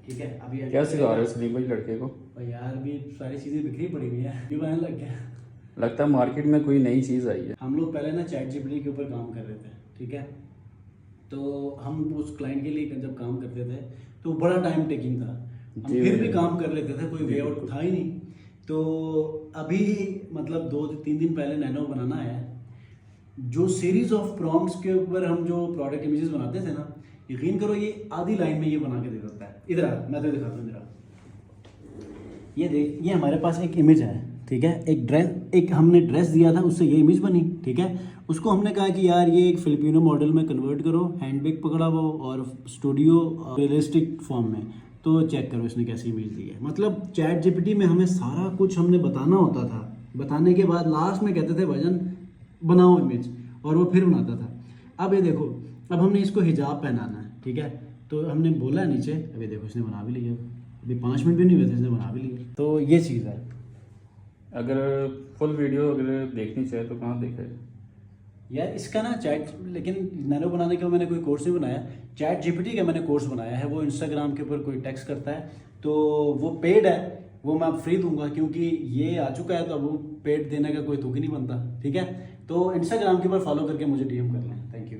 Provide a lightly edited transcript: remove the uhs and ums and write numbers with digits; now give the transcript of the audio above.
ठीक है। अभी क्या सिखा रहे हो सलीम भाई लड़के को? और यार भी सारी चीज़ें बिखरी पड़ी हुई है, ये बनाने लग गया। लगता है मार्केट में कोई नई चीज़ आई है। हम लोग पहले ना चैट जीपीटी के ऊपर काम कर रहे थे, ठीक है। तो हम उस क्लाइंट के लिए जब काम करते थे तो बड़ा टाइम टेकिंग था, हम जी फिर भी बिल्कुल। काम कर लेते थे, कोई वे आउट था ही नहीं। तो अभी मतलब 2 से 3 दिन पहले नैनो बनाना आया है, जो सीरीज ऑफ प्रॉम्प्ट्स के ऊपर हम जो प्रोडक्ट इमेजेस बनाते थे ना, यकीन करो ये आधी लाइन में ये बना के दे देता है। इधर आ, मैं तो दिखाता हूँ, इधर आ। ये देख, ये हमारे पास एक इमेज है, ठीक है। एक ड्रेस, एक हमने ड्रेस दिया था, उससे ये इमेज बनी, ठीक है। उसको हमने कहा कि यार ये एक फिलिपिनो मॉडल में कन्वर्ट करो, हैंडबैग पकड़ा हुआ और स्टूडियो रियलिस्टिक फॉर्म में, तो चेक करो इसने कैसी इमेज दी है। मतलब चैट जीपीटी में हमें सारा कुछ हमने बताना होता था, बताने के बाद लास्ट में कहते थे भजन बनाओ इमेज, और वो फिर बनाता था। अब ये देखो, अब हमने इसको हिजाब पहनाना है, ठीक है। तो हमने बोला नीचे, अभी देखो इसने बना भी लिया, अभी 5 मिनट भी नहीं हुए थे इसने बना भी लिया। तो ये चीज़ है। अगर फुल वीडियो अगर देखनी चाहे तो कहाँ देखे? यार इसका ना चैट, लेकिन नैनो बनाने का मैंने कोई कोर्स नहीं बनाया, चैट जीपीटी का मैंने कोर्स बनाया है। वो इंस्टाग्राम के ऊपर कोई टेक्स्ट करता है तो वो पेड है, वो मैं फ्री दूंगा क्योंकि ये आ चुका है, तो अब वो पेड देने का कोई तुक ही नहीं बनता, ठीक है। तो इंस्टाग्राम के ऊपर फॉलो करके मुझे डीएम कर लें। Thank you.